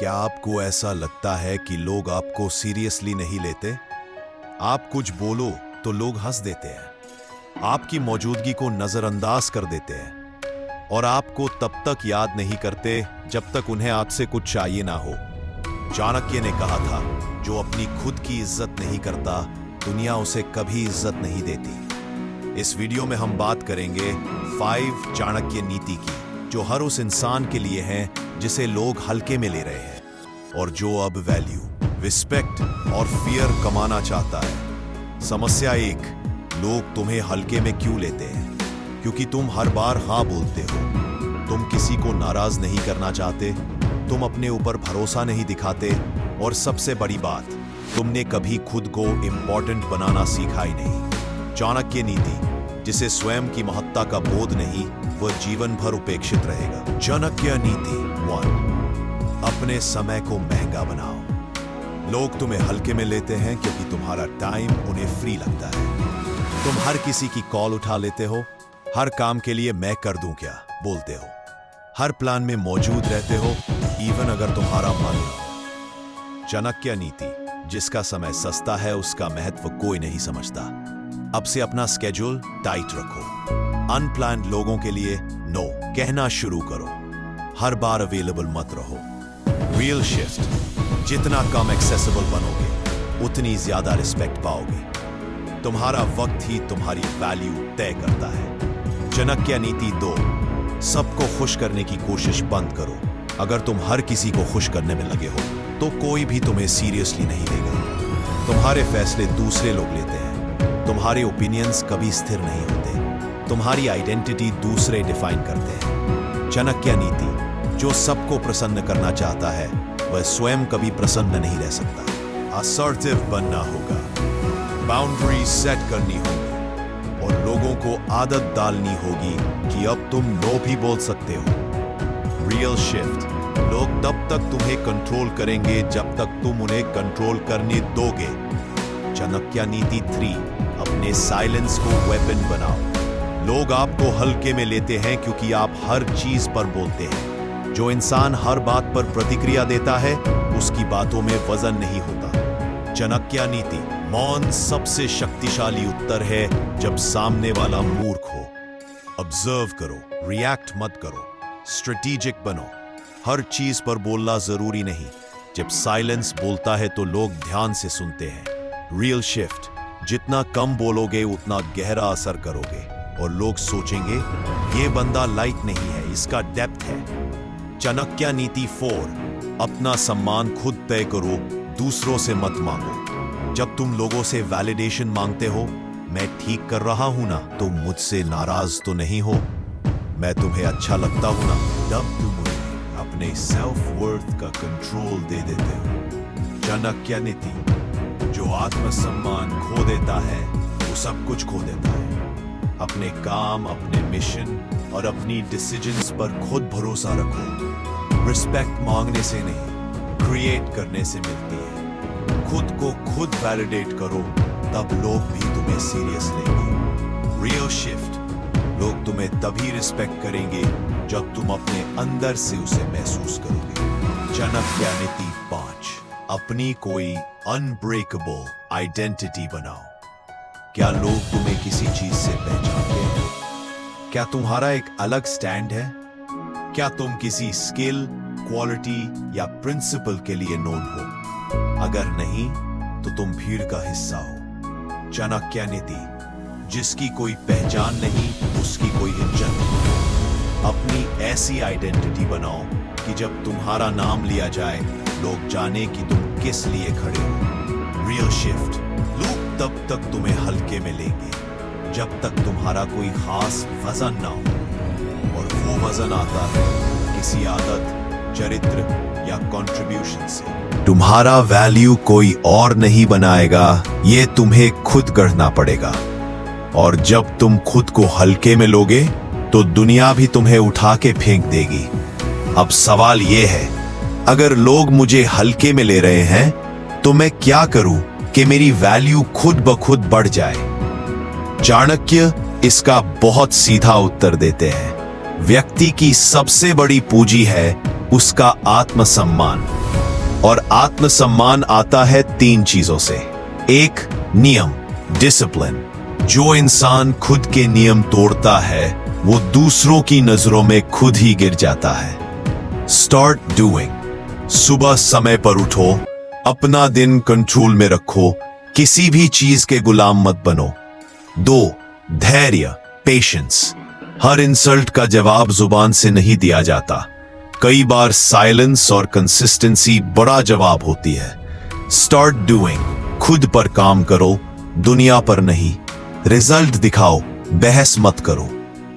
क्या आपको ऐसा लगता है कि लोग आपको सीरियसली नहीं लेते? आप कुछ बोलो तो लोग हंस देते हैं, आपकी मौजूदगी को नजरअंदाज कर देते हैं और आपको तब तक याद नहीं करते जब तक उन्हें आपसे कुछ चाहिए ना हो। चाणक्य ने कहा था, जो अपनी खुद की इज्जत नहीं करता, दुनिया उसे कभी इज्जत नहीं देती। इस वीडियो में हम बात करेंगे 5 चाणक्य नीति की, जो हर उस इंसान के लिए हैं जिसे लोग हल्के में ले रहे हैं और जो अब वैल्यू, रिस्पेक्ट और फियर कमाना चाहता है। समस्या 1, लोग तुम्हें हल्के में क्यों लेते हैं? क्योंकि तुम हर बार हाँ बोलते हो। तुम किसी को नाराज नहीं करना चाहते, तुम अपने ऊपर भरोसा नहीं दिखाते और सबसे बड़ी बात, तुमने कभी खुद को इंपॉर्टेंट बनाना सीखा ही नहीं। चाणक्य नीति, जिसे स्वयं की महत्ता का बोध नहीं, वह जीवन भर उपेक्षित रहेगा। चाणक्य नीति 1, अपने समय को महंगा बनाओ। लोग तुम्हें हल्के में लेते हैं क्योंकि तुम्हारा टाइम उन्हें फ्री लगता है। तुम हर किसी की कॉल उठा लेते हो, हर काम के लिए मैं कर दूं क्या बोलते हो, हर प्लान में मौजूद रहते हो, इवन अगर तुम्हारा मन ना हो। चाणक्य नीति, जिसका समय सस्ता है उसका महत्व कोई नहीं समझता। अब से अपना स्केड्यूल टाइट रखो। अनप्लान्ड लोगों के लिए नो कहना शुरू करो। हर बार अवेलेबल मत रहो। रियल शिफ्ट, जितना कम एक्सेसिबल बनोगे उतनी ज्यादा रिस्पेक्ट पाओगे। तुम्हारा वक्त ही तुम्हारी वैल्यू तय करता है। चाणक्य नीति 2, सबको खुश करने की कोशिश बंद करो। अगर तुम हर किसी को खुश करने में लगे हो तो कोई भी तुम्हें सीरियसली नहीं लेगा। तुम्हारे फैसले दूसरे लोग लेते हैं, तुम्हारे ओपिनियंस कभी स्थिर नहीं होते, तुम्हारी आइडेंटिटी दूसरे डिफाइन करते हैं। चाणक्य नीति, जो सबको प्रसन्न करना चाहता है वह स्वयं कभी प्रसन्न नहीं रह सकता। असर्टिव बनना होगा, बाउंड्री सेट करनी होगी और लोगों को आदत डालनी होगी कि अब तुम नो भी बोल सकते हो। रियल शिफ्ट, लोग तब तक तुम्हें कंट्रोल करेंगे जब तक तुम उन्हें कंट्रोल करने दोगे। चाणक्य नीति 3, अपने साइलेंस को वेपन बनाओ। लोग आपको हल्के में लेते हैं क्योंकि आप हर चीज पर बोलते हैं। जो इंसान हर बात पर प्रतिक्रिया देता है उसकी बातों में वजन नहीं होता। चाणक्य नीति, मौन सबसे शक्तिशाली उत्तर है जब सामने वाला मूर्ख हो। ऑब्जर्व करो, रिएक्ट मत करो, स्ट्रेटेजिक बनो। हर चीज पर बोलना जरूरी नहीं। जब साइलेंस बोलता है तो लोग ध्यान से सुनते हैं। रियल शिफ्ट, जितना कम बोलोगे उतना गहरा असर करोगे और लोग सोचेंगे ये बंदा लाइट नहीं है, इसका डेप्थ है। चाणक्य नीति 4, अपना सम्मान खुद तय करो, दूसरों से मत मांगो। जब तुम लोगों से वैलिडेशन मांगते हो, मैं ठीक कर रहा हूं ना, तुम मुझसे नाराज तो नहीं हो, मैं तुम्हें अच्छा लगता हूं ना, तब तुम उन्हें अपने सेल्फ वर्थ का कंट्रोल दे देते हो। चाणक्य नीति, जो आत्मसम्मान खो देता है वो सब कुछ खो देता है। अपने काम, अपने मिशन और अपनी डिसीजंस पर खुद भरोसा रखो। रिस्पेक्ट मांगने से नहीं, क्रिएट करने से मिलती है। खुद को खुद वैलिडेट करो, तब लोग भी तुम्हें सीरियस लेंगे। रियल शिफ्ट, लोग तुम्हें तभी रिस्पेक्ट करेंगे जब तुम अपने अंदर से उसे महसूस करोगे। चाणक्य नीति 5, अपनी कोई अनब्रेकेबल आइडेंटिटी बनाओ। क्या लोग तुम्हें किसी चीज से पहचानते हैं? क्या तुम्हारा एक अलग स्टैंड है? क्या तुम किसी स्किल, क्वालिटी या प्रिंसिपल के लिए नोन हो? अगर नहीं तो तुम भीड़ का हिस्सा हो। चाणक्य नीति, जिसकी कोई पहचान नहीं उसकी कोई इज्जत नहीं। अपनी ऐसी आइडेंटिटी बनाओ कि जब तुम्हारा नाम लिया जाए लोग जाने कि तुम किस लिए खड़े हो। रियल शिफ्ट, लोग तब तक तुम्हें हल्के में लेंगे जब तक तुम्हारा कोई खास वजन ना हो, और वो वजन आता है किसी आदत, चरित्र या कंट्रीब्यूशन से। तुम्हारा वैल्यू कोई और नहीं बनाएगा, ये तुम्हें खुद गढ़ना पड़ेगा। और जब तुम खुद को हल्के में लोगे तो दुनिया भी तुम्हें उठा के फेंक देगी। अब सवाल ये है, अगर लोग मुझे हल्के में ले रहे हैं तो मैं क्या करूं कि मेरी वैल्यू खुद ब खुद बढ़ जाए? चाणक्य इसका बहुत सीधा उत्तर देते हैं। व्यक्ति की सबसे बड़ी पूंजी है उसका आत्मसम्मान। और आत्मसम्मान आता है 3 चीजों से। 1, नियम, डिसिप्लिन। जो इंसान खुद के नियम तोड़ता है वो दूसरों की नजरों में खुद ही गिर जाता है। Start doing. सुबह समय पर उठो, अपना दिन कंट्रोल में रखो, किसी भी चीज के गुलाम मत बनो। 2, धैर्य, पेशेंस। हर इंसल्ट का जवाब जुबान से नहीं दिया जाता। कई बार साइलेंस और कंसिस्टेंसी बड़ा जवाब होती है। Start doing. खुद पर काम करो, दुनिया पर नहीं। रिजल्ट दिखाओ, बहस मत करो।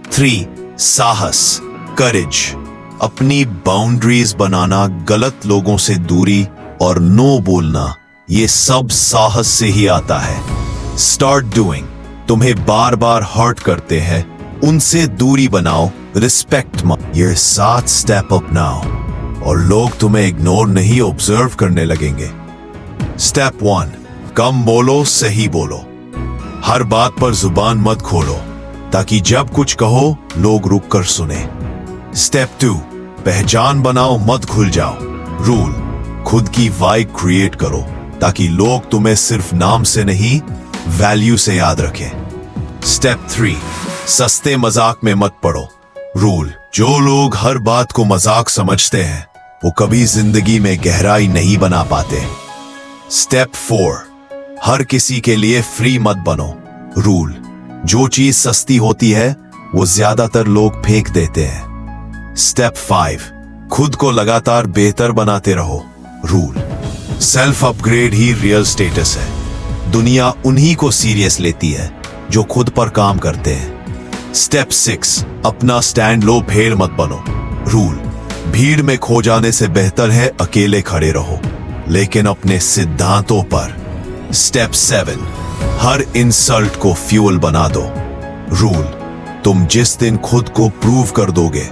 3, साहस, करेज। अपनी बाउंड्रीज बनाना, गलत लोगों से दूरी और नो बोलना, ये सब साहस से ही आता है। Start doing. तुम्हें बार बार हर्ट करते हैं, उनसे दूरी बनाओ, रिस्पेक्ट मत। ये 7 स्टेप अप नाउ और लोग तुम्हें इग्नोर नहीं ऑब्जर्व करने लगेंगे। स्टेप 1, कम बोलो, सही बोलो। हर बात पर जुबान मत खोलो ताकि जब कुछ कहो लोग रुक कर सुने। स्टेप 2, पहचान बनाओ, मत खुल जाओ। रूल, खुद की वाइब क्रिएट करो ताकि लोग तुम्हें सिर्फ नाम से नहीं वैल्यू से याद रखें। स्टेप 3, सस्ते मजाक में मत पड़ो। रूल, जो लोग हर बात को मजाक समझते हैं वो कभी जिंदगी में गहराई नहीं बना पाते। स्टेप 4, हर किसी के लिए फ्री मत बनो। रूल, जो चीज सस्ती होती है वो ज्यादातर लोग फेंक देते हैं। स्टेप 5, खुद को लगातार बेहतर बनाते रहो। रूल, सेल्फ अपग्रेड ही रियल स्टेटस है। दुनिया उन्हीं को सीरियस लेती है जो खुद पर काम करते हैं। स्टेप 6, अपना स्टैंड लो, भेड़ मत बनो। रूल, भीड़ में खो जाने से बेहतर है अकेले खड़े रहो, लेकिन अपने सिद्धांतों पर। स्टेप 7, हर इंसल्ट को फ्यूल बना दो। रूल, तुम जिस दिन खुद को प्रूव कर दोगे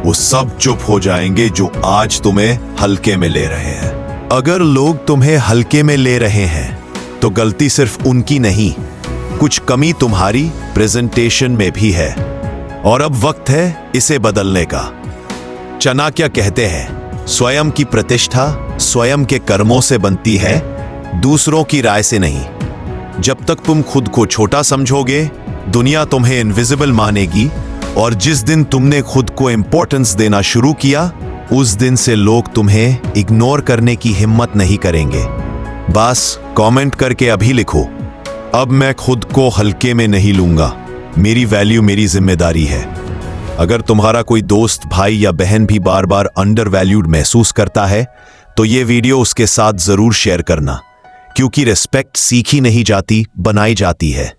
वो सब चुप हो जाएंगे जो आज तुम्हें हल्के में ले रहे हैं। अगर लोग तुम्हें हल्के में ले रहे हैं तो गलती सिर्फ उनकी नहीं, कुछ कमी तुम्हारी प्रेजेंटेशन में भी है और अब वक्त है इसे बदलने का। चाणक्य कहते हैं, स्वयं की प्रतिष्ठा स्वयं के कर्मों से बनती है, दूसरों की राय से नहीं। जब तक तुम खुद को छोटा समझोगे दुनिया तुम्हें इनविजिबल मानेगी, और जिस दिन तुमने खुद को इंपॉर्टेंस देना शुरू किया उस दिन से लोग तुम्हें इग्नोर करने की हिम्मत नहीं करेंगे। बस कमेंट करके अभी लिखो, अब मैं खुद को हल्के में नहीं लूंगा, मेरी वैल्यू मेरी जिम्मेदारी है। अगर तुम्हारा कोई दोस्त, भाई या बहन भी बार बार अंडर वैल्यूड महसूस करता है तो ये वीडियो उसके साथ जरूर शेयर करना, क्योंकि रिस्पेक्ट सीखी नहीं जाती, बनाई जाती है।